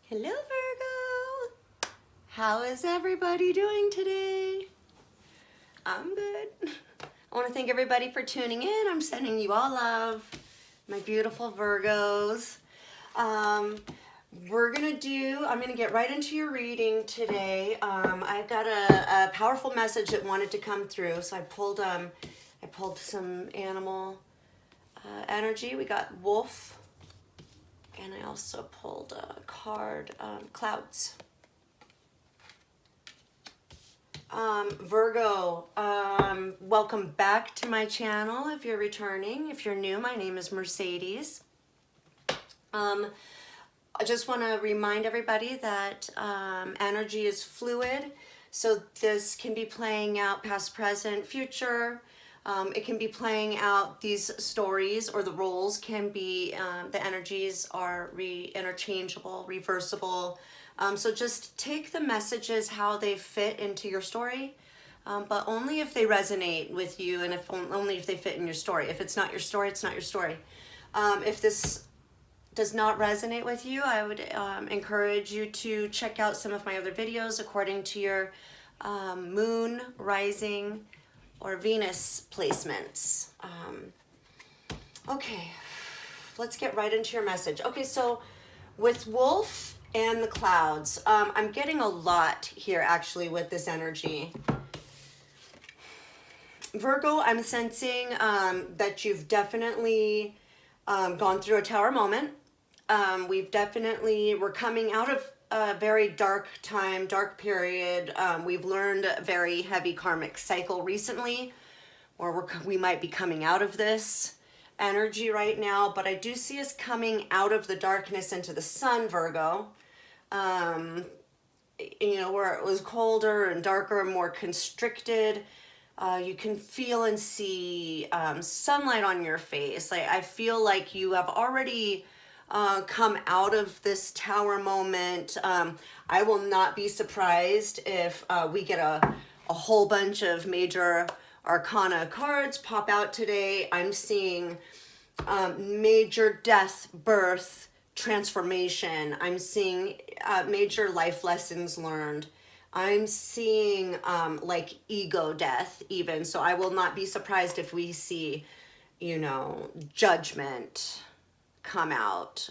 Hello, Virgo. How is everybody doing today? I'm good. I want to thank everybody for tuning in. I'm sending you all love, my beautiful Virgos. I'm going to get right into your reading today. I've got a powerful message that wanted to come through, so I pulled some animal energy. We got wolf. And I also pulled a card, clouds. Virgo, welcome back to my channel if you're returning. If you're new, my name is Mercedes. I just want to remind everybody that energy is fluid. So this can be playing out past, present, future. It can be playing out these stories, or the roles can be, the energies are interchangeable, reversible. So just take the messages how they fit into your story, but only if they resonate with you, and only if they fit in your story. If it's not your story, it's not your story. If this does not resonate with you, I would encourage you to check out some of my other videos according to your moon, rising, or Venus placements. Okay, let's get right into your message. Okay, so with Wolf and the clouds, I'm getting a lot here actually with this energy. Virgo, I'm sensing that you've definitely gone through a tower moment. We're coming out of a very dark time, dark period. We've learned a very heavy karmic cycle recently, or we might be coming out of this energy right now, but I do see us coming out of the darkness into the sun, Virgo. Where it was colder and darker, more constricted. You can feel and see sunlight on your face. Like, I feel like you have already come out of this tower moment. I will not be surprised if we get a whole bunch of major arcana cards pop out today. I'm seeing major death, birth, transformation. I'm seeing major life lessons learned. I'm seeing like ego death even. So I will not be surprised if we see, judgment come out.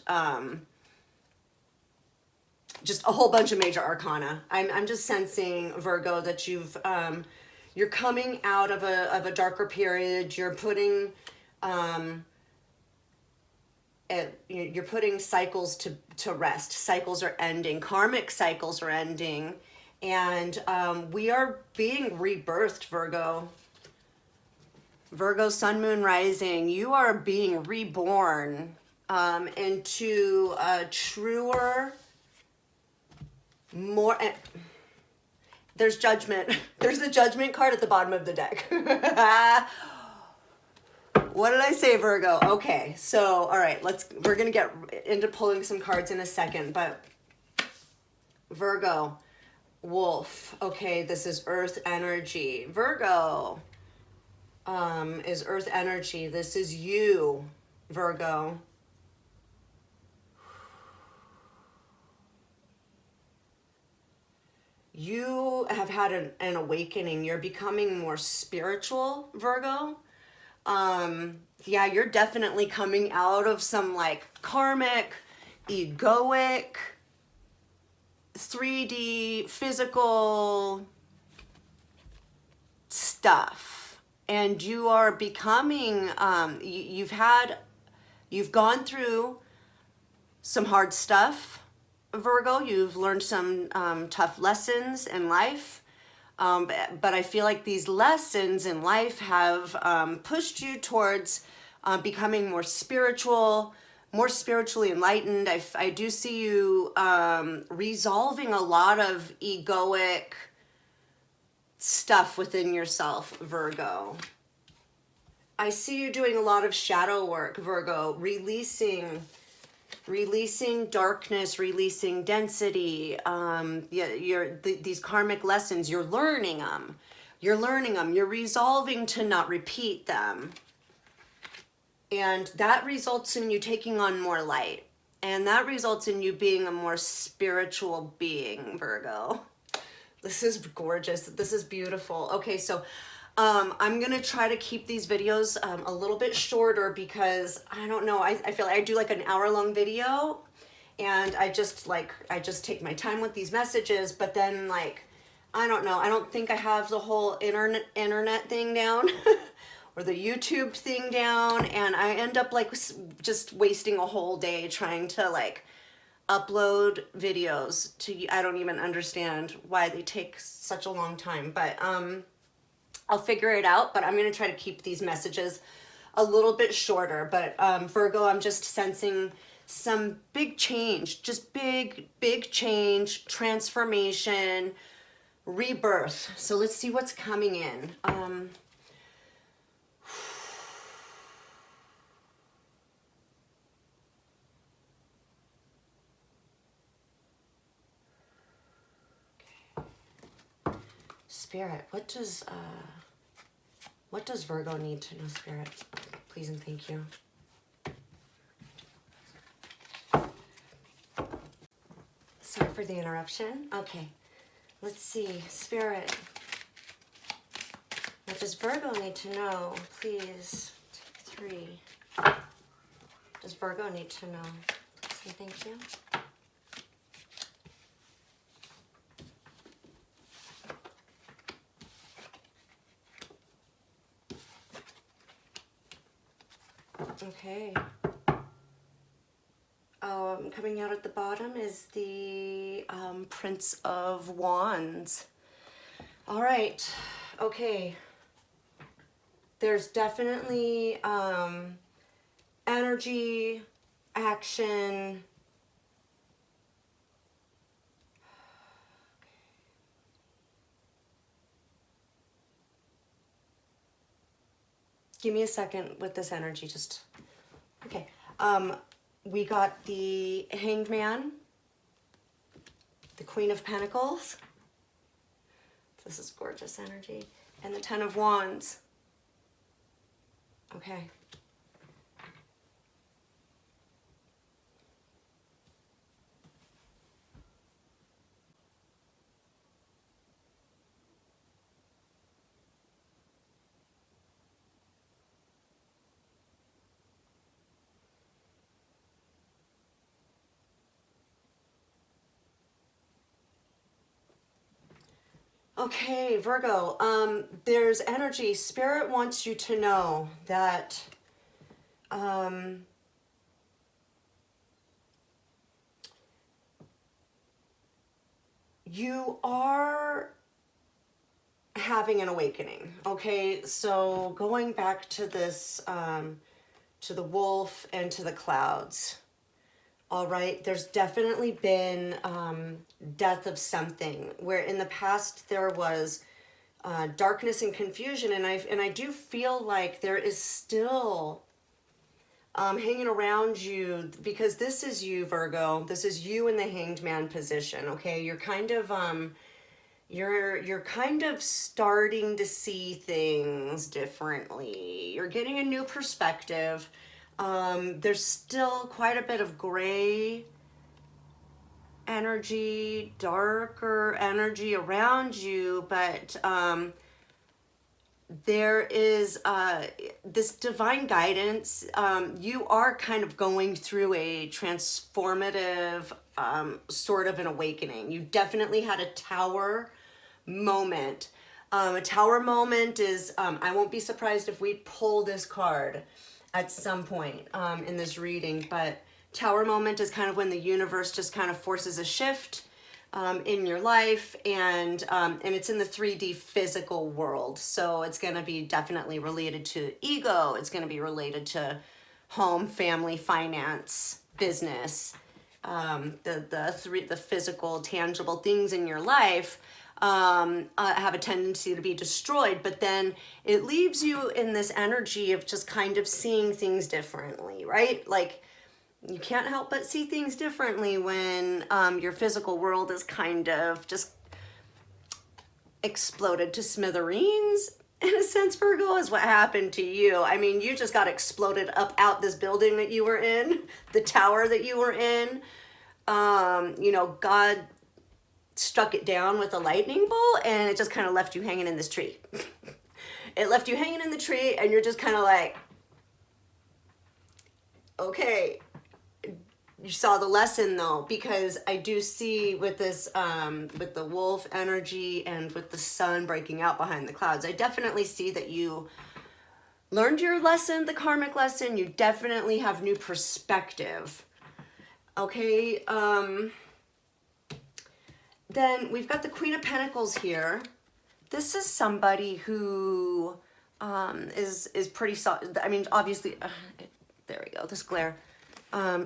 Just a whole bunch of major arcana. I'm just sensing, Virgo, that you're coming out of a darker period. You're putting cycles to rest. Cycles are ending. Karmic cycles are ending, and we are being rebirthed, Virgo. Virgo, sun, moon, rising. You are being reborn into a truer, more. There's judgment. There's the judgment card at the bottom of the deck. What did I say, Virgo? Okay, so all right, we're gonna get into pulling some cards in a second, but Virgo, wolf. Okay, this is earth energy. Virgo is earth energy. This is you, Virgo. You have had an awakening. You're becoming more spiritual, Virgo. Yeah, you're definitely coming out of some like karmic, egoic, 3D, physical stuff. And you are becoming, you've gone through some hard stuff, Virgo. You've learned some tough lessons in life. But I feel like these lessons in life have pushed you towards becoming more spiritual, more spiritually enlightened. I do see you resolving a lot of egoic stuff within yourself, Virgo. I see you doing a lot of shadow work, Virgo, releasing darkness, releasing density. These karmic lessons, you're learning them. You're resolving to not repeat them. And that results in you taking on more light. And that results in you being a more spiritual being, Virgo. This is gorgeous. This is beautiful. Okay, so I'm gonna try to keep these videos a little bit shorter because I don't know, I feel like I do like an hour-long video, and I just take my time with these messages, but then like, I don't know, I don't think I have the whole internet thing down or the YouTube thing down, and I end up like just wasting a whole day trying to like upload videos to, I don't even understand why they take such a long time, but I'll figure it out. But I'm gonna try to keep these messages a little bit shorter. But Virgo, I'm just sensing some big change, just big change, transformation, rebirth. So let's see what's coming in. Spirit, what does Virgo need to know, Spirit? Please and thank you. Sorry for the interruption. Okay, let's see. Spirit, what does Virgo need to know? Please, take 3. Does Virgo need to know? Please and thank you. Okay. Coming out at the bottom is the Prince of Wands. All right. Okay. There's definitely energy, action. Give me a second with this energy, just, okay. We got the Hanged Man, the Queen of Pentacles. This is gorgeous energy. And the Ten of Wands. Okay. Okay, Virgo, there's energy. Spirit wants you to know that you are having an awakening. Okay, so going back to this, to the wolf and to the clouds. All right, there's definitely been death of something, where in the past there was darkness and confusion, and I do feel like there is still hanging around you, because this is you, Virgo. This is you in the Hanged Man position. Okay, you're kind of you're kind of starting to see things differently. You're getting a new perspective. There's still quite a bit of gray energy, darker energy around you, but there is this divine guidance. You are kind of going through a transformative sort of an awakening. You definitely had a tower moment. A tower moment is, I won't be surprised if we pull this card at some point in this reading, but tower moment is kind of when the universe just kind of forces a shift in your life, and it's in the 3D physical world. So it's going to be definitely related to ego. It's going to be related to home, family, finance, business, the physical, tangible things in your life have a tendency to be destroyed, but then it leaves you in this energy of just kind of seeing things differently, right? Like, you can't help but see things differently when your physical world is kind of just exploded to smithereens in a sense, Virgo, is what happened to you. I mean, you just got exploded up out this building that you were in, the tower that you were in. You know, God struck it down with a lightning bolt, and it just kind of left you hanging in this tree. It left you hanging in the tree, and you're just kind of like, okay. You saw the lesson though, because I do see with this, with the wolf energy and with the sun breaking out behind the clouds, I definitely see that you learned your lesson, the karmic lesson. You definitely have new perspective. Okay. Then we've got the Queen of Pentacles here. This is somebody who is pretty solid. I mean, obviously, there we go, this glare.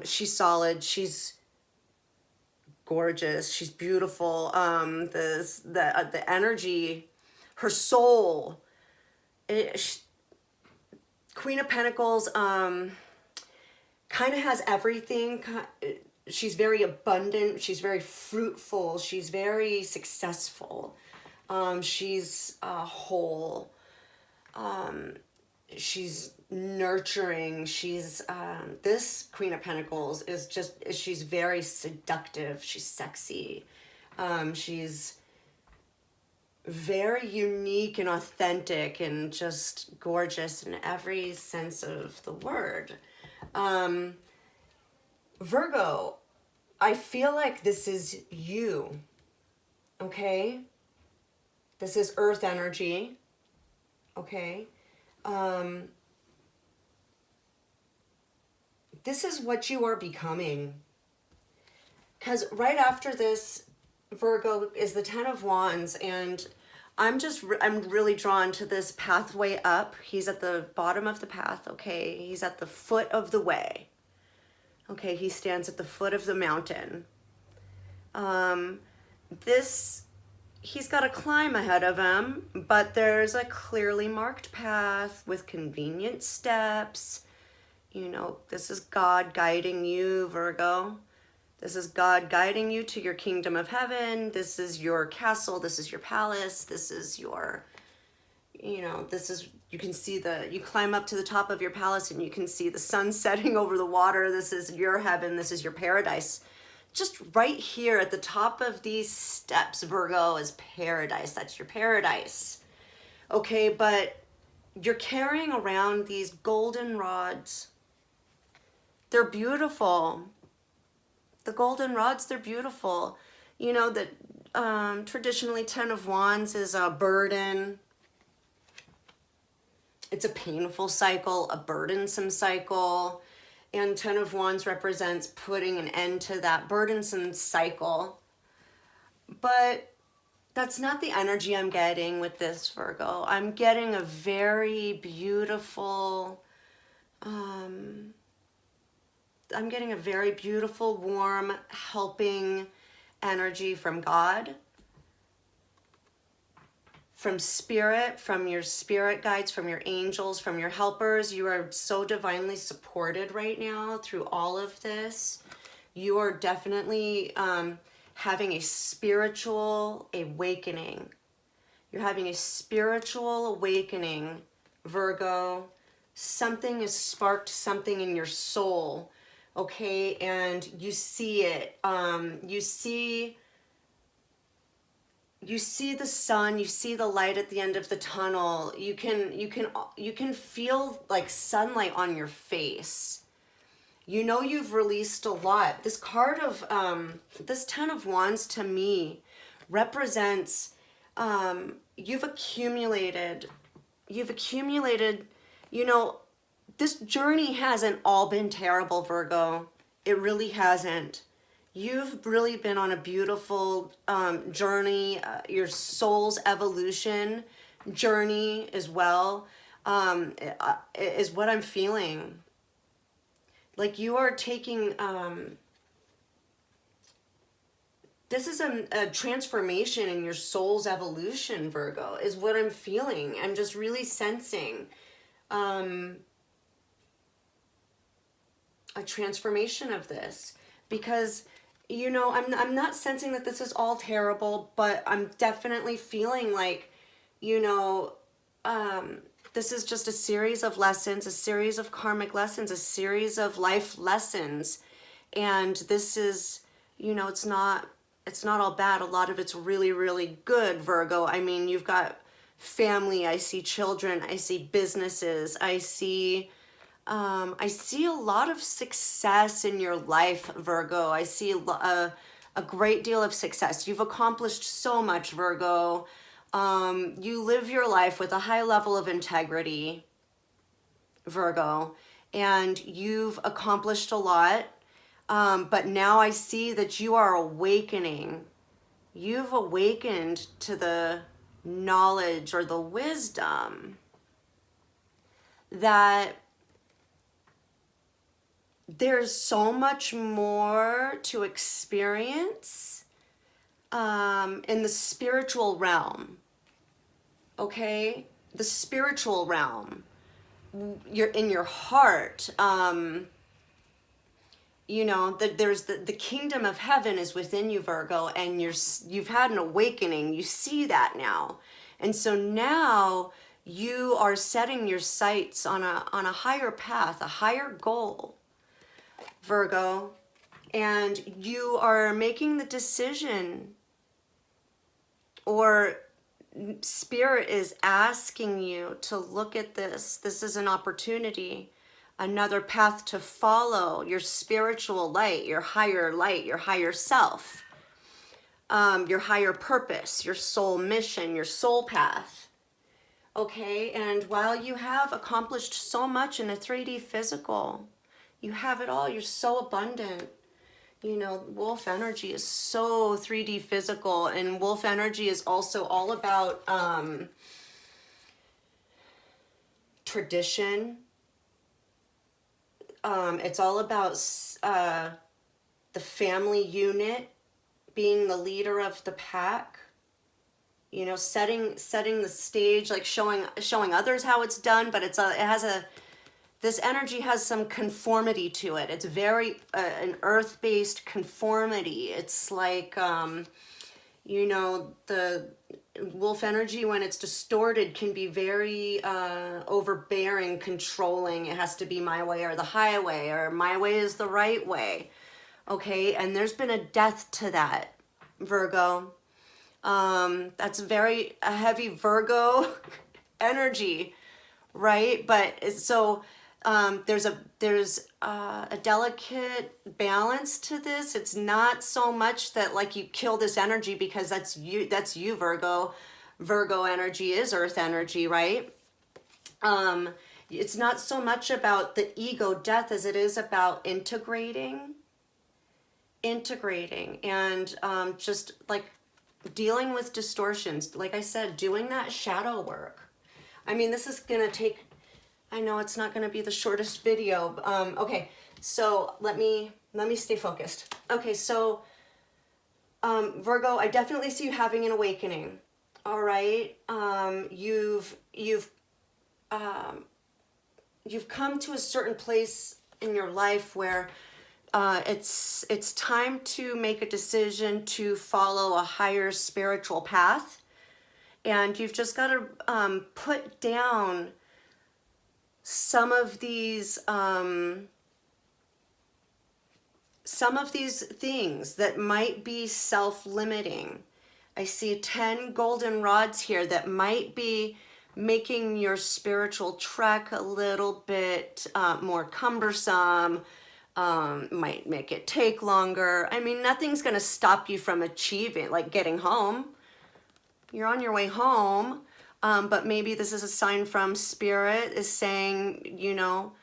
She's solid. She's gorgeous. She's beautiful. The energy, her soul. Queen of Pentacles kind of has everything. She's very abundant. She's very fruitful. She's very successful. She's whole. She's nurturing. She's this Queen of Pentacles is just, she's very seductive. She's sexy. She's very unique and authentic and just gorgeous in every sense of the word. Virgo, I feel like this is you. Okay? This is earth energy. Okay? This is what you are becoming. Because right after this, Virgo, is the Ten of Wands, and I'm really drawn to this pathway up. He's at the bottom of the path, okay? He's at the foot of the way. Okay, he stands at the foot of the mountain. He's got a climb ahead of him, but there's a clearly marked path with convenient steps. You know, this is God guiding you, Virgo. This is God guiding you to your kingdom of heaven. This is your castle. This is your palace. This is your, you know, this is, you can see you climb up to the top of your palace and you can see the sun setting over the water. This is your heaven. This is your paradise. Just right here at the top of these steps, Virgo, is paradise. That's your paradise. Okay, but you're carrying around these golden rods. They're beautiful. The golden rods, they're beautiful. You know that traditionally Ten of Wands is a burden. It's a painful cycle, a burdensome cycle. And Ten of Wands represents putting an end to that burdensome cycle. But that's not the energy I'm getting with this, Virgo. I'm getting a very beautiful, warm, helping energy from God, from spirit, from your spirit guides, from your angels, from your helpers. You are so divinely supported right now through all of this. You are definitely having a spiritual awakening. You're having a spiritual awakening, Virgo. Something has sparked something in your soul, okay? And you see it. You see the sun, you see the light at the end of the tunnel. You can feel like sunlight on your face. You know you've released a lot. This card of this Ten of Wands to me represents you've accumulated, you know, this journey hasn't all been terrible, Virgo. It really hasn't. You've really been on a beautiful journey, your soul's evolution journey as well, is what I'm feeling. Like you are taking, this is a transformation in your soul's evolution, Virgo, is what I'm feeling. I'm just really sensing a transformation of this, because you know, I'm not sensing that this is all terrible, but I'm definitely feeling like, you know, this is just a series of lessons, a series of karmic lessons, a series of life lessons. And this is, you know, it's not all bad. A lot of it's really, really good, Virgo. I mean, you've got family, I see children, I see businesses, I see a lot of success in your life, Virgo. I see a great deal of success. You've accomplished so much, Virgo. You live your life with a high level of integrity, Virgo, and you've accomplished a lot. But now I see that you are awakening. You've awakened to the knowledge or the wisdom that there's so much more to experience in the spiritual realm. Okay? The spiritual realm. You're in your heart. You know, there's the kingdom of heaven is within you, Virgo, and you've had an awakening. You see that now. And so now you are setting your sights on a higher path, a higher goal, Virgo, and you are making the decision, or Spirit is asking you to look at this. This is an opportunity, another path to follow, your spiritual light, your higher self, your higher purpose, your soul mission, your soul path. Okay, and while you have accomplished so much in the 3D physical, you have it all, you're so abundant. You know, wolf energy is so 3D physical, and wolf energy is also all about tradition. It's all about the family unit, being the leader of the pack. You know, setting the stage, like showing others how it's done, but this energy has some conformity to it. It's very an earth-based conformity. It's like, you know, the wolf energy, when it's distorted, can be very overbearing, controlling. It has to be my way or the highway, or my way is the right way. Okay, and there's been a death to that, Virgo. That's a heavy Virgo energy, right? But so there's a delicate balance to this. It's not so much that like you kill this energy, because that's you, Virgo. Virgo energy is earth energy, right? It's not so much about the ego death as it is about integrating and just like dealing with distortions. Like I said, doing that shadow work. I mean, this is gonna take, I know it's not going to be the shortest video. Okay, so let me stay focused. Okay, so Virgo, I definitely see you having an awakening. All right, you've come to a certain place in your life where it's time to make a decision to follow a higher spiritual path, and you've just got to put down some of these things that might be self-limiting. I see 10 golden rods here that might be making your spiritual trek a little bit more cumbersome, might make it take longer. I mean, nothing's going to stop you from achieving, like getting home. You're on your way home. But maybe this is a sign from Spirit is saying, you know,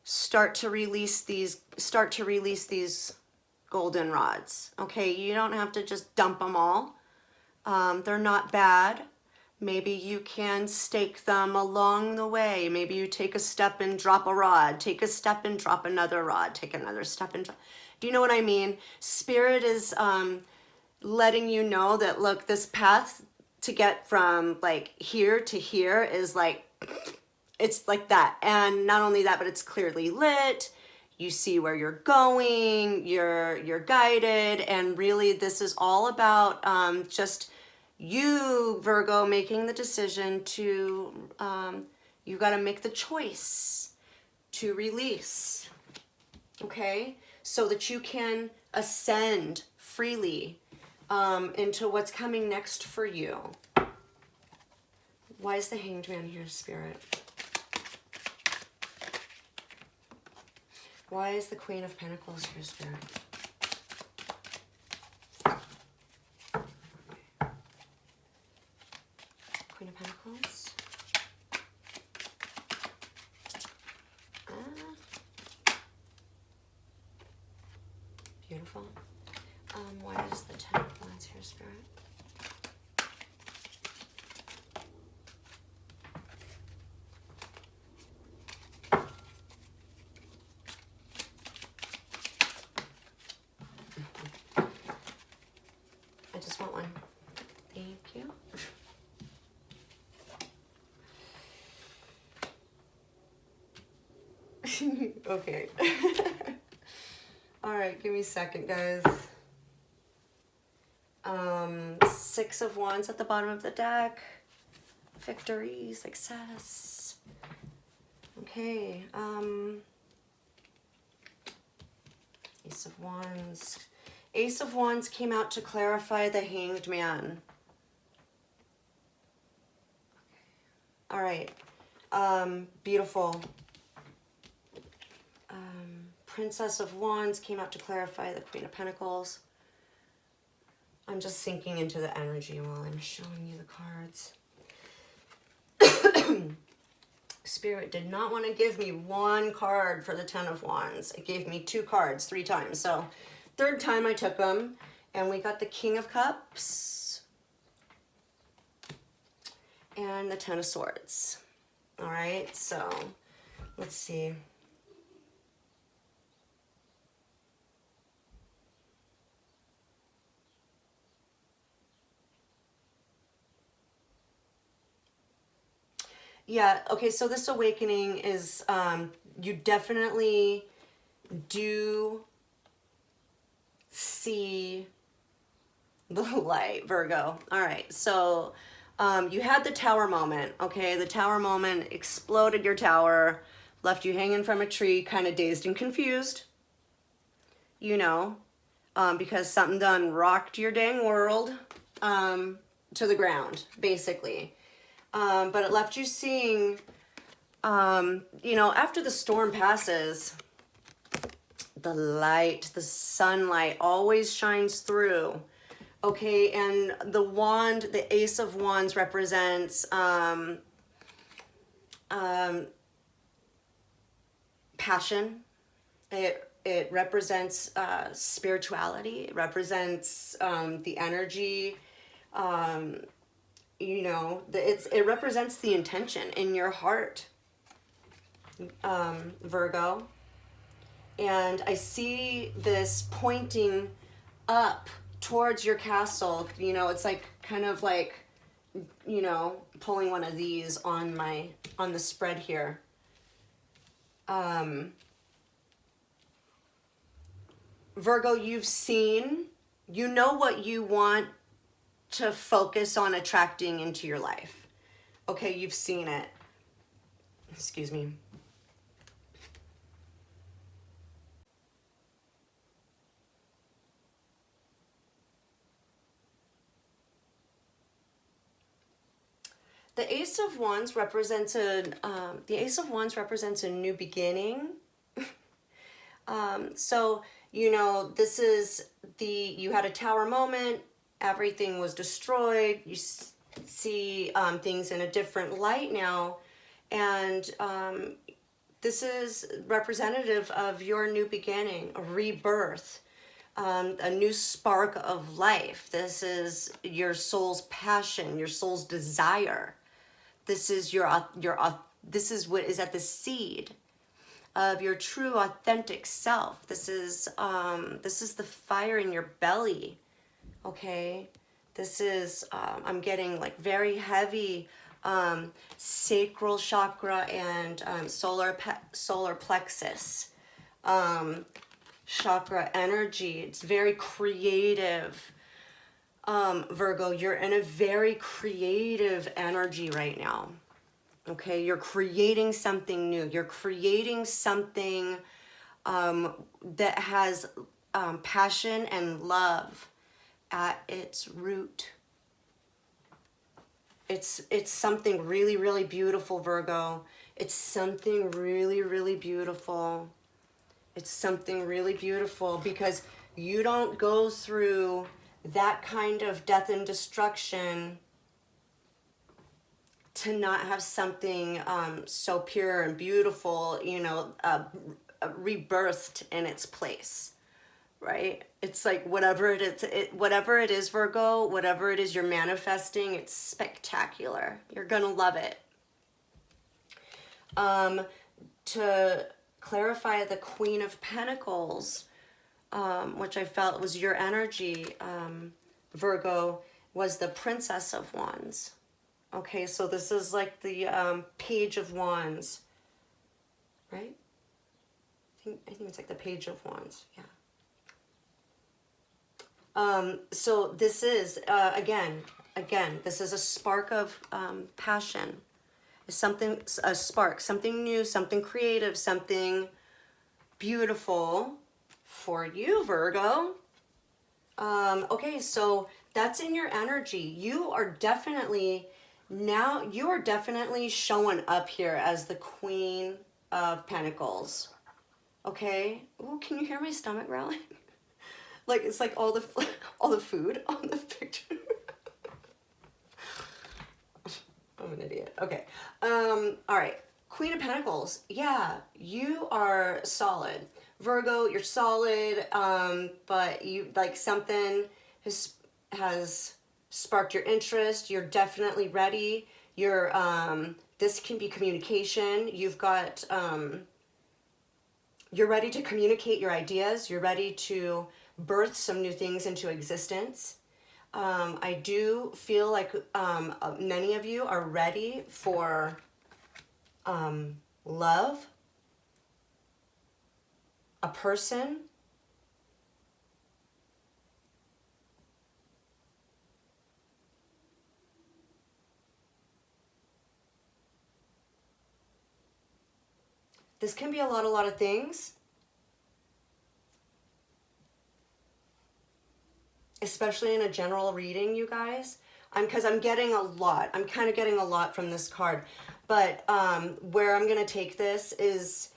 start to release these golden rods. Okay, you don't have to just dump them all. They're not bad. Maybe you can stake them along the way. Maybe you take a step and drop a rod, take a step and drop another rod, take another step and drop. Do you know what I mean? Spirit is letting you know that, look, this path to get from like here to here is like, it's like that. And not only that, but it's clearly lit. You see where you're going, you're guided. And really this is all about just You, Virgo, making the decision to, you got to make the choice to release, okay? So that you can ascend freely into what's coming next for you. Why is the Hanged Man here, Spirit? Why is the Queen of Pentacles here, Spirit? Queen of Pentacles. Beautiful. Why is the Ten of Wands here, Spirit? I just want one. Thank you. Okay. All right, give me a second, guys. Six of Wands at the bottom of the deck. Victory, success. Okay. Ace of Wands. Ace of Wands came out to clarify the Hanged Man. All right. Beautiful. Princess of Wands came out to clarify the Queen of Pentacles. I'm just sinking into the energy while I'm showing you the cards. Spirit did not want to give me one card for the Ten of Wands. It gave me two cards 3 times. So third time I took them, and we got the King of Cups and the Ten of Swords. All right, so let's see. Yeah, okay, so this awakening is, you definitely do see the light, Virgo. All right, so you had the tower moment, okay? The tower moment exploded your tower, left you hanging from a tree, kind of dazed and confused, you know, because something done rocked your dang world to the ground, basically. But it left you seeing, you know, after the storm passes, the light, the sunlight always shines through. Okay, and the wand, the Ace of Wands represents passion. It represents spirituality. It represents the energy. You know, it represents the intention in your heart, Virgo. And I see this pointing up towards your castle. You know, it's like kind of like, you know, pulling one of these on the spread here. Virgo, you've seen, you know what you want to focus on attracting into your life. Okay, you've seen it. Excuse me. The Ace of Wands represents a new beginning. So, you know, this is you had a tower moment. Everything was destroyed. You see things in a different light now. And this is representative of your new beginning, a rebirth, a new spark of life. This is your soul's passion, your soul's desire. This is this is what is at the seed of your true authentic self. This is the fire in your belly. Okay, this is, I'm getting like very heavy sacral chakra and solar plexus chakra energy. It's very creative. Virgo, you're in a very creative energy right now. Okay, you're creating something new. You're creating something that has passion and love at its root. It's something really, really beautiful, Virgo. It's something really, really beautiful. It's something really beautiful because you don't go through that kind of death and destruction to not have something so pure and beautiful, you know, rebirthed in its place, right? It's like whatever whatever it is, Virgo, whatever it is you're manifesting, it's spectacular. You're gonna love it. To clarify, the Queen of Pentacles, which I felt was your energy, Virgo, was the Princess of Wands. Okay, so this is like the Page of Wands, right? I think it's like the Page of Wands, yeah. So this is, again, this is a spark of passion. Something, a spark, something new, something creative, something beautiful for you, Virgo. Okay, so that's in your energy. You are definitely showing up here as the Queen of Pentacles. Okay. Ooh, can you hear my stomach growling? Like it's like all the food on the picture. I'm an idiot. Okay. All right. Queen of Pentacles. Yeah, you are solid. Virgo, you're solid. But you like something has sparked your interest. You're definitely ready. You're this can be communication. You've got you're ready to communicate your ideas. You're ready to birth some new things into existence. I do feel like many of you are ready for love, a person, this can be a lot of things, especially in a general reading, you guys. Because I'm getting a lot. I'm kind of getting a lot from this card. But where I'm going to take this is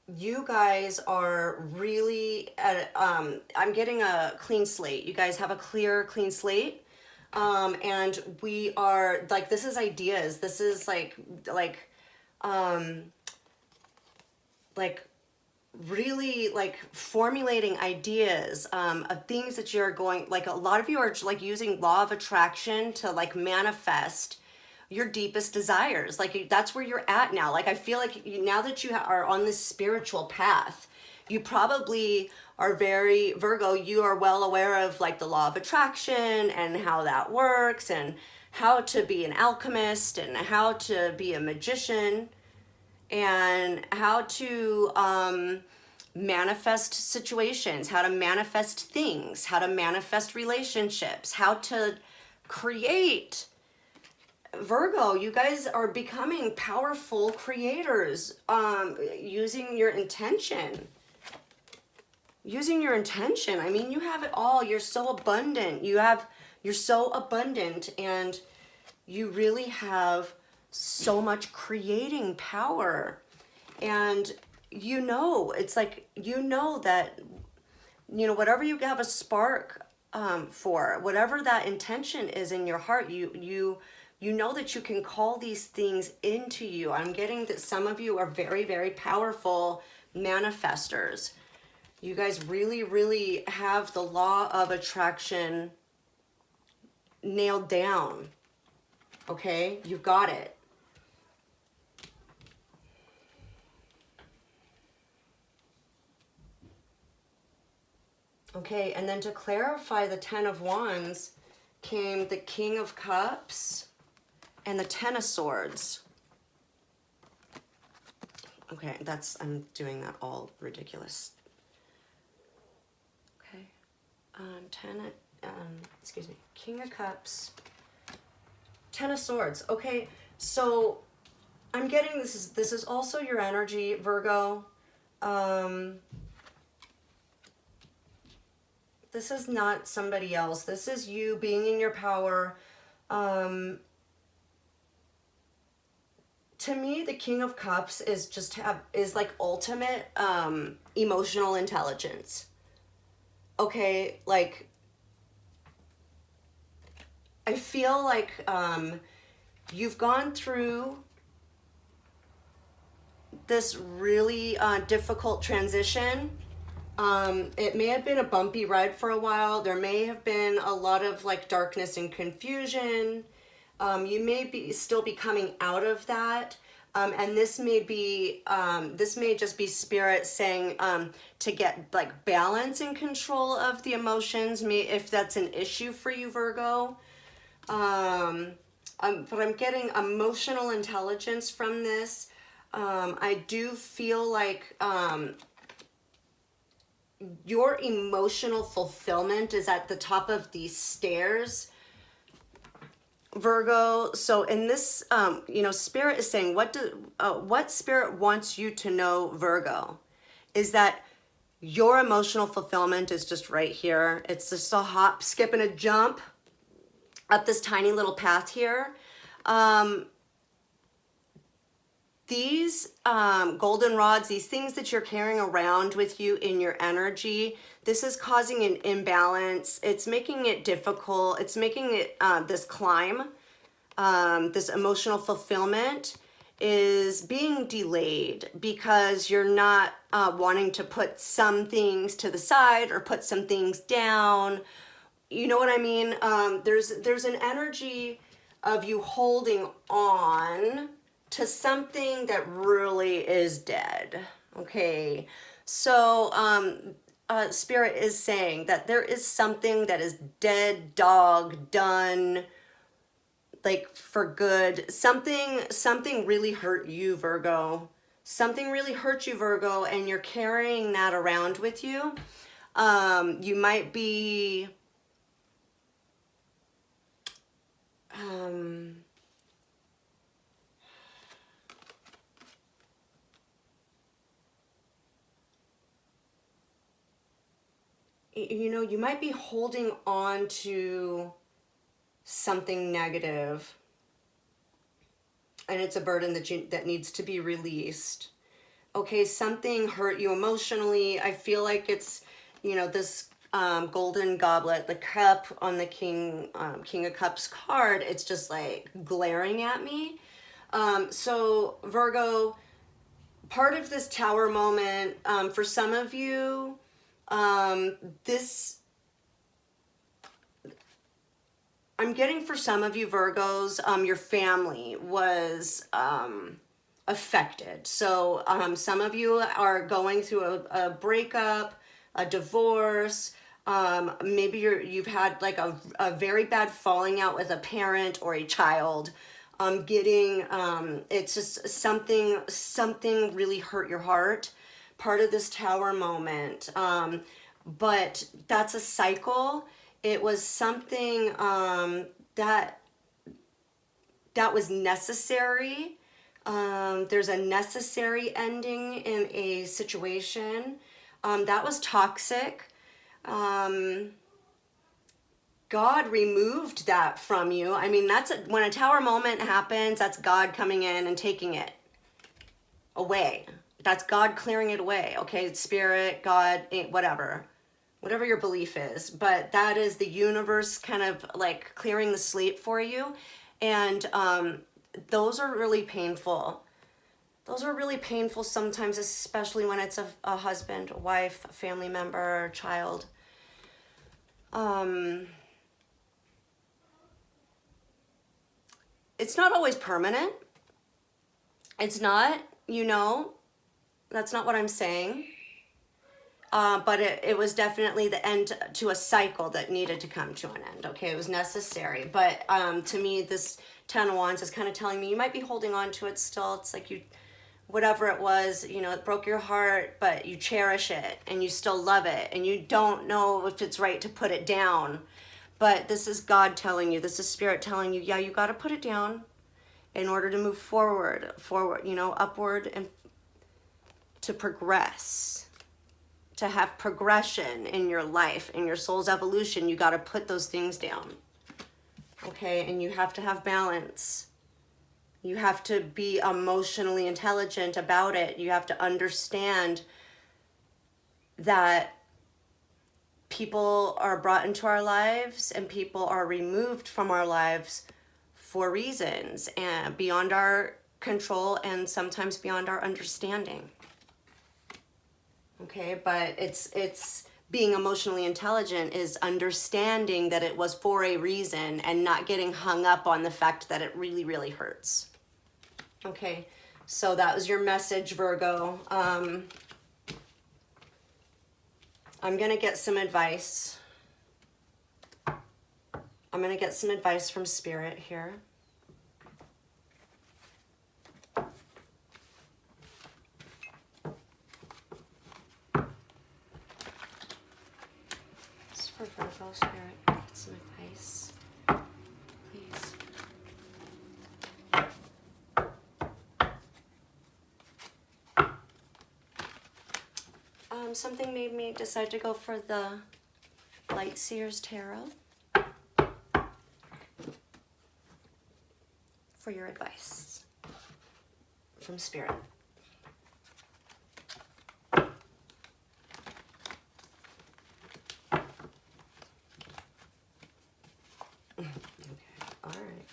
you guys are really at, I'm getting a clean slate. You guys have a clean slate. And we are like, this is ideas. This is like really like formulating ideas of things that you're going, like a lot of you are like using law of attraction to like manifest your deepest desires. Like that's where you're at now. Like I feel like now that you are on this spiritual path, you probably are very, Virgo, you are well aware of like the law of attraction and how that works and how to be an alchemist and how to be a magician and how to manifest situations, how to manifest things, how to manifest relationships, how to create. Virgo, you guys are becoming powerful creators using your intention. Using your intention. I mean, you have it all. You're so abundant. You're so abundant and you really have so much creating power. And you know, it's like, you know that, you know, whatever you have a spark for, whatever that intention is in your heart, you know that you can call these things into you. I'm getting that some of you are very, very powerful manifestors. You guys really, really have the law of attraction nailed down. Okay, you've got it. Okay, and then to clarify the Ten of Wands came the King of Cups and the Ten of Swords. Okay, I'm doing that all ridiculous. Okay, King of Cups, Ten of Swords. Okay, so I'm getting this is also your energy, Virgo. This is not somebody else. This is you being in your power. To me, the King of Cups is is like ultimate emotional intelligence. Okay, like I feel like you've gone through this really difficult transition. It may have been a bumpy ride for a while. There may have been a lot of like darkness and confusion. You may still be coming out of that. And this may just be spirit saying to get like balance and control of the emotions, if that's an issue for you, Virgo. But I'm getting emotional intelligence from this. I do feel like your emotional fulfillment is at the top of these stairs, Virgo. So in this, Spirit is saying, what Spirit wants you to know, Virgo, is that your emotional fulfillment is just right here. It's just a hop, skip, and a jump up this tiny little path here. These golden rods, these things that you're carrying around with you in your energy, this is causing an imbalance. It's making it difficult. It's making it this climb, this emotional fulfillment is being delayed because you're not wanting to put some things to the side or put some things down. You know what I mean? There's an energy of you holding on to something that really is dead. Okay, so Spirit is saying that there is something that is dead, dog, done, like for good. Something really hurt you, Virgo. Something really hurt you, Virgo, and you're carrying that around with you. You might be you might be holding on to something negative, and it's a burden that needs to be released. Okay, something hurt you emotionally. I feel like it's, this golden goblet, the cup on the King of Cups card, it's just like glaring at me. So Virgo, part of this Tower moment, for some of you, I'm getting for some of you Virgos, your family was affected. So some of you are going through a breakup, a divorce. Maybe you've had like a very bad falling out with a parent or a child. It's just something really hurt your heart. Part of this Tower moment. But that's a cycle. It was something that was necessary. There's a necessary ending in a situation. That was toxic. God removed that from you. I mean, when a Tower moment happens, that's God coming in and taking it away. That's God clearing it away. Okay, Spirit, God, whatever your belief is, but that is the universe kind of like clearing the slate for you. And those are really painful. Those are really painful sometimes, especially when it's a husband, a wife, a family member, a child. It's not always permanent. It's not, that's not what I'm saying. But it was definitely the end to a cycle that needed to come to an end. Okay, it was necessary. But to me, this Ten of Wands is kind of telling me you might be holding on to it still. It's like whatever it was, it broke your heart, but you cherish it and you still love it and you don't know if it's right to put it down. But this is God telling you, this is Spirit telling you, yeah, you got to put it down in order to move forward, you know, upward, and to progress, to have progression in your life, in your soul's evolution. You got to put those things down. Okay, and you have to have balance. You have to be emotionally intelligent about it. You have to understand that people are brought into our lives and people are removed from our lives for reasons and beyond our control and sometimes beyond our understanding. Okay, but it's being emotionally intelligent is understanding that it was for a reason and not getting hung up on the fact that it really, really hurts. Okay, so that was your message, Virgo. I'm going to get some advice. I'm going to get some advice from Spirit here. This is for Virgo, Spirit. Get some advice, please. Something made me decide to go for the Light Seers Tarot for your advice from Spirit. Okay, all right.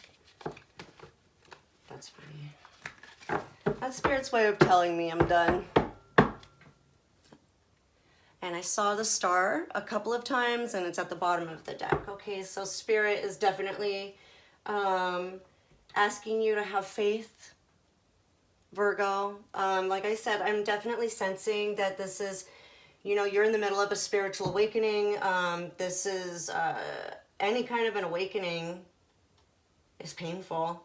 That's funny. That's Spirit's way of telling me I'm done. And I saw the star a couple of times, and it's at the bottom of the deck. Okay, so Spirit is definitely asking you to have faith, Virgo. Like I said, I'm definitely sensing that this is, you know, you're in the middle of a spiritual awakening. This is any kind of an awakening is painful.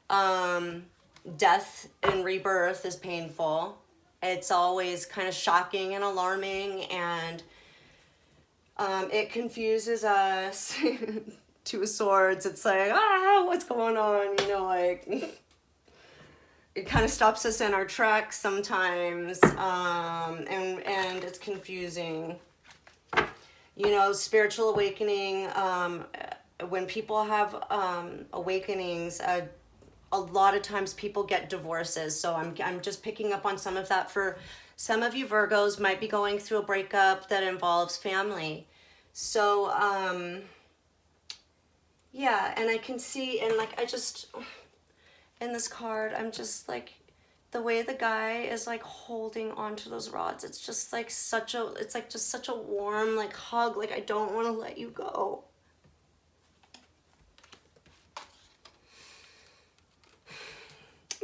Death and rebirth is painful. It's always kind of shocking and alarming, and it confuses us. Two of Swords, it's like, what's going on? You know, like, it kind of stops us in our tracks sometimes, and it's confusing. You know, spiritual awakening, when people have awakenings, a lot of times people get divorces. So I'm just picking up on some of that. For some of you Virgos might be going through a breakup that involves family. So, yeah, and I can see, and like, in this card, I'm just like, the way the guy is like holding onto those rods, it's just like it's like just such a warm like hug. Like, I don't want to let you go.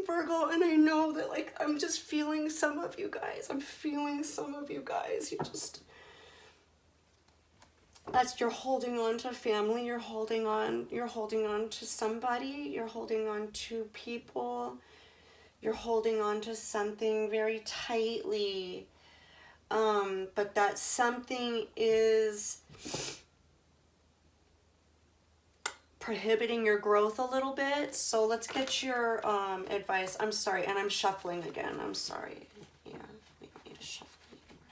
Virgo, and I know that, like, I'm just feeling some of you guys. I'm feeling some of you guys. You're holding on to family. You're holding on to somebody. You're holding on to people. You're holding on to something very tightly. But that something is prohibiting your growth a little bit. So let's get your advice. I'm sorry, and I'm shuffling again. I'm sorry. Yeah, we don't need to shuffle anymore.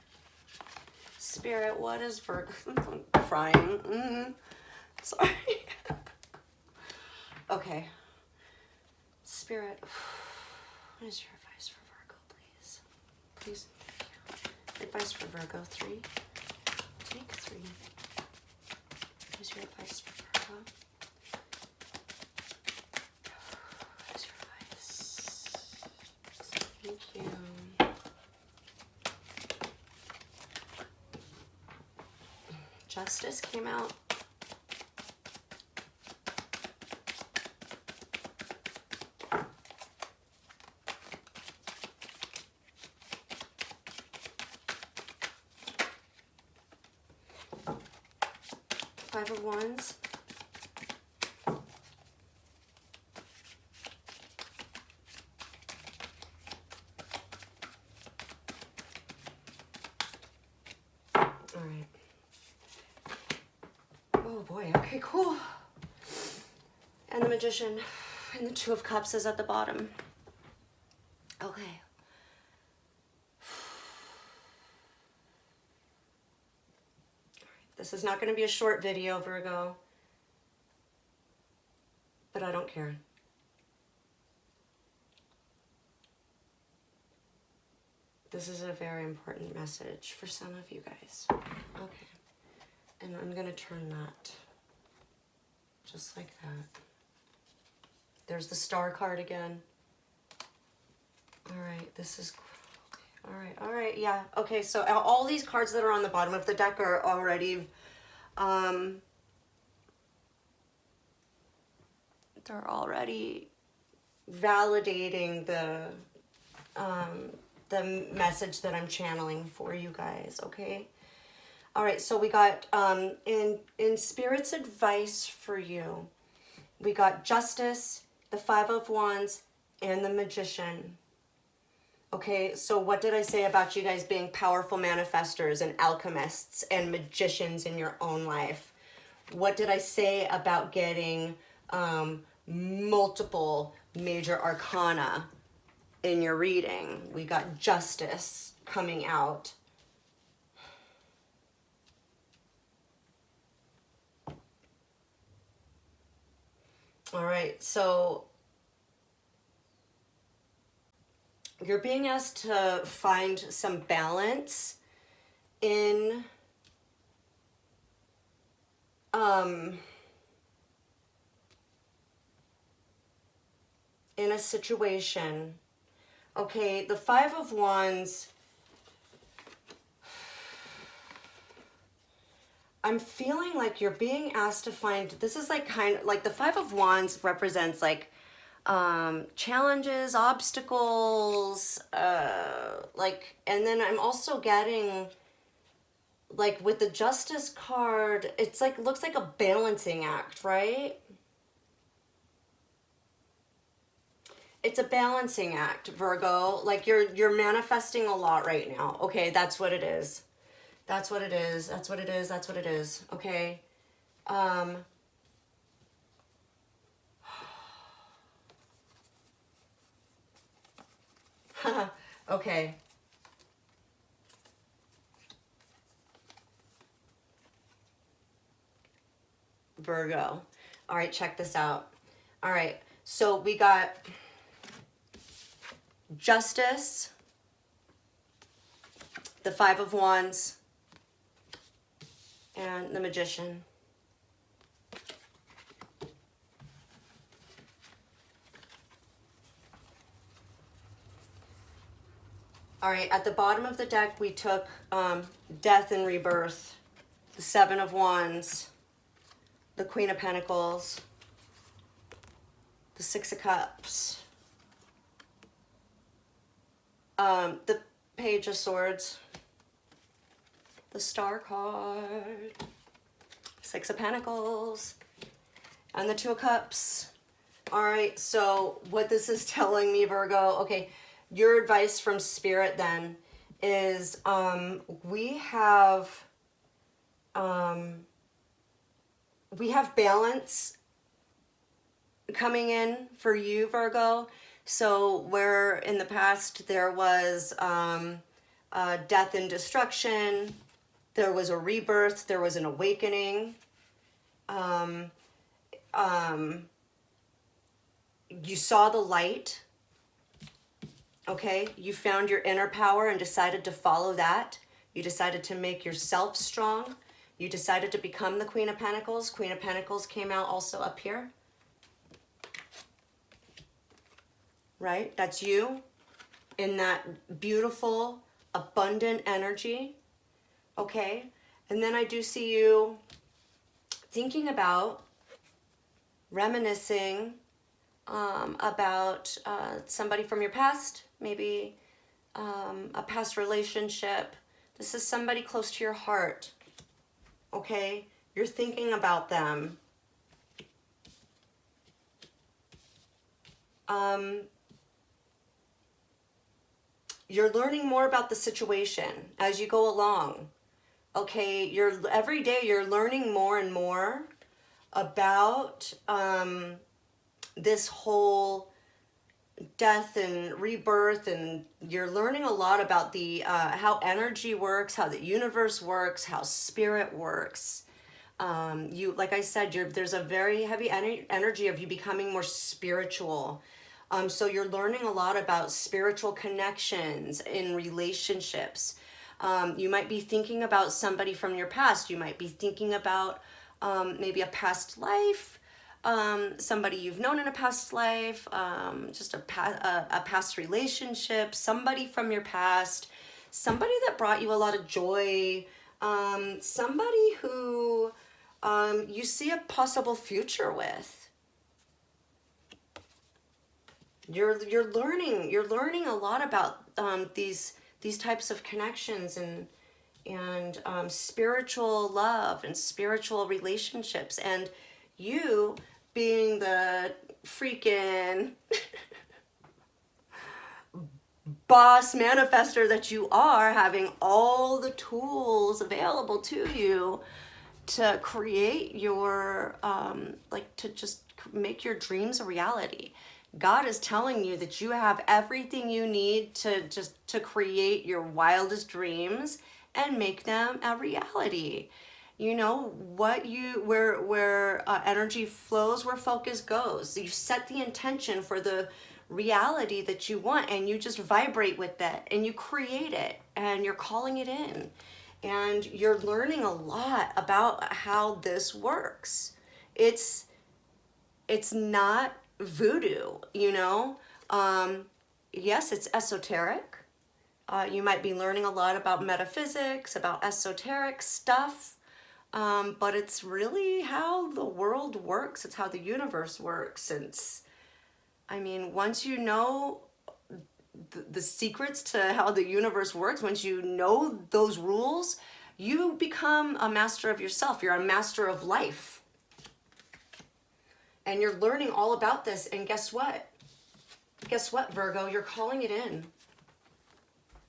Spirit, what is Virgo? I'm crying. Sorry. Okay. Spirit, what is your advice for Virgo, please? Please. Advice for Virgo, 3. Take 3. What is your advice for Virgo? What is your advice? Thank you. Justice came out. Five of Wands. All right. Oh, Oh boy, okay, cool. And the Magician, and the Two of Cups is at the bottom. Okay. This is not going to be a short video, Virgo, but I don't care. This is a very important message for some of you guys. Okay. And I'm going to turn that just like that. There's the Star card again. All right, this is... All right, yeah. Okay, so all these cards that are on the bottom of the deck are already... they're already validating the message that I'm channeling for you guys, okay? All right, so we got, in Spirit's advice for you, we got Justice, the Five of Wands, and the Magician. Okay, so what did I say about you guys being powerful manifestors and alchemists and magicians in your own life? What did I say about getting multiple major arcana in your reading? We got Justice coming out. All right, so you're being asked to find some balance in a situation. Okay, the Five of Wands, I'm feeling like you're being asked to find, this is like kind of like the Five of Wands represents like challenges, obstacles, like, and then I'm also getting like with the Justice card, it's like, looks like a balancing act, right? It's a balancing act, Virgo. Like you're manifesting a lot right now. Okay, that's what it is. That's what it is. That's what it is. That's what it is. Okay. Okay. Virgo. All right, check this out. All right, so we got Justice, the Five of Wands, and the Magician. All right, at the bottom of the deck, we took Death and Rebirth, the Seven of Wands, the Queen of Pentacles, the Six of Cups, the Page of Swords, the Star card, Six of Pentacles, and the Two of Cups. All right, so what this is telling me, Virgo, okay, your advice from Spirit then is we have balance coming in for you, Virgo. So where in the past there was death and destruction, there was a rebirth, there was an awakening. You saw the light. Okay, you found your inner power and decided to follow that. You decided to make yourself strong. You decided to become the Queen of Pentacles. Queen of Pentacles came out also up here. Right? That's you in that beautiful, abundant energy. Okay? And then I do see you thinking about, reminiscing about somebody from your past, maybe a past relationship. This is somebody close to your heart, okay? You're thinking about them. You're learning more about the situation as you go along, Okay, every day you're learning more and more about this whole death and rebirth, and you're learning a lot about the how energy works, how the universe works, how spirit works. You, like I said, there's a very heavy energy of you becoming more spiritual. So you're learning a lot about spiritual connections in relationships. You might be thinking about somebody from your past. You might be thinking about maybe a past life, somebody you've known in a past life, just a past relationship, somebody from your past, somebody that brought you a lot of joy, somebody who you see a possible future with. You're learning a lot about these types of connections and spiritual love and spiritual relationships, and you being the freaking boss manifester that you are, having all the tools available to you to create your to just make your dreams a reality. God is telling you that you have everything you need to create your wildest dreams and make them a reality. You know what where energy flows, where focus goes. You set the intention for the reality that you want, and you just vibrate with that, and you create it, and you're calling it in, and you're learning a lot about how this works. It's not voodoo, you know. Yes, it's esoteric. You might be learning a lot about metaphysics, about esoteric stuff. But it's really how the world works. It's how the universe works. Once you know the secrets to how the universe works, once you know those rules, you become a master of yourself. You're a master of life. And you're learning all about this. And guess what? Guess what, Virgo? You're calling it in.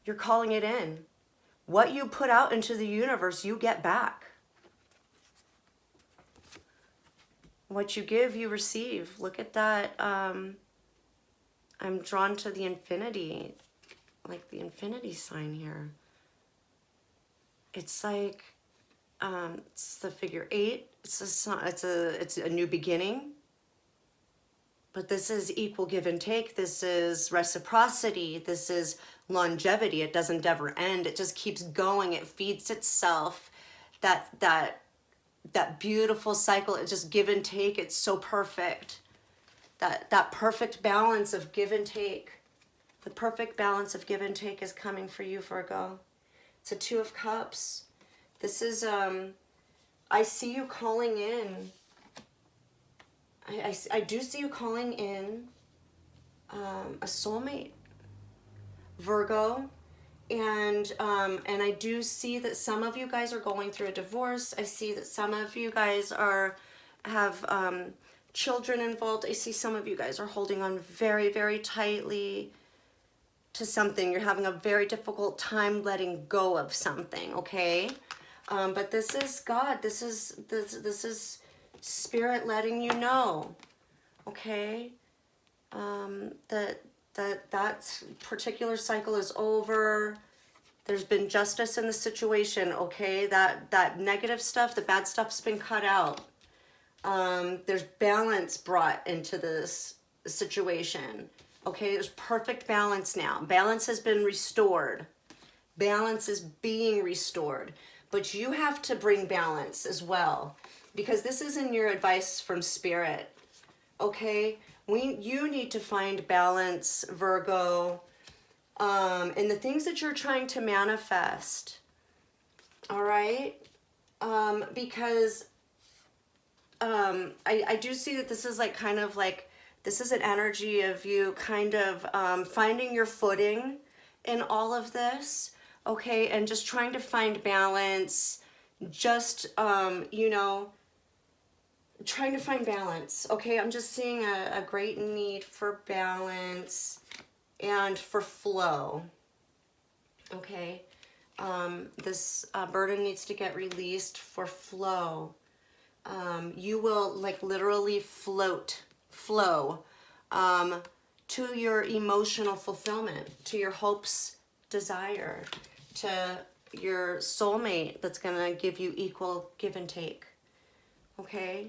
You're calling it in. What you put out into the universe, you get back. What you give, you receive. Look at that. I'm drawn to the infinity, like the infinity sign here. It's like, it's the figure 8. It's a new beginning. But this is equal give and take. This is reciprocity. This is longevity. It doesn't ever end. It just keeps going. It feeds itself. That beautiful cycle. It just give and take. It's so perfect. That perfect balance of give and take. The perfect balance of give and take is coming for you, Virgo. It's a 2 of Cups. This is, I see you calling in. I do see you calling in a soulmate, Virgo. And I do see that some of you guys are going through a divorce. I see that some of you guys have children involved. I see some of you guys are holding on very, very tightly to something. You're having a very difficult time letting go of something, okay? But this is God. This is Spirit letting you know, okay? That particular cycle is over. There's been justice in the situation, okay? That negative stuff, the bad stuff's been cut out. There's balance brought into this situation, okay? There's perfect balance now. Balance has been restored. Balance is being restored. But you have to bring balance as well, because this isn't your advice from Spirit, okay? You need to find balance, Virgo, in the things that you're trying to manifest, all right? Because I do see that this is like kind of like, this is an energy of you kind of finding your footing in all of this, okay? And just trying to find balance, just, you know, trying to find balance, okay? I'm just seeing a great need for balance and for flow, okay? This burden needs to get released for flow. You will like literally flow to your emotional fulfillment, to your hopes, desire, to your soulmate that's gonna give you equal give and take. Okay?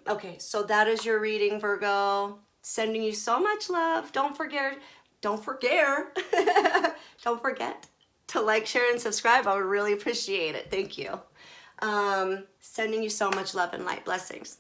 Okay, so that is your reading, Virgo. Sending you so much love. Don't forget don't forget to like, share, and subscribe. I would really appreciate it. Thank you. Sending you so much love and light. Blessings.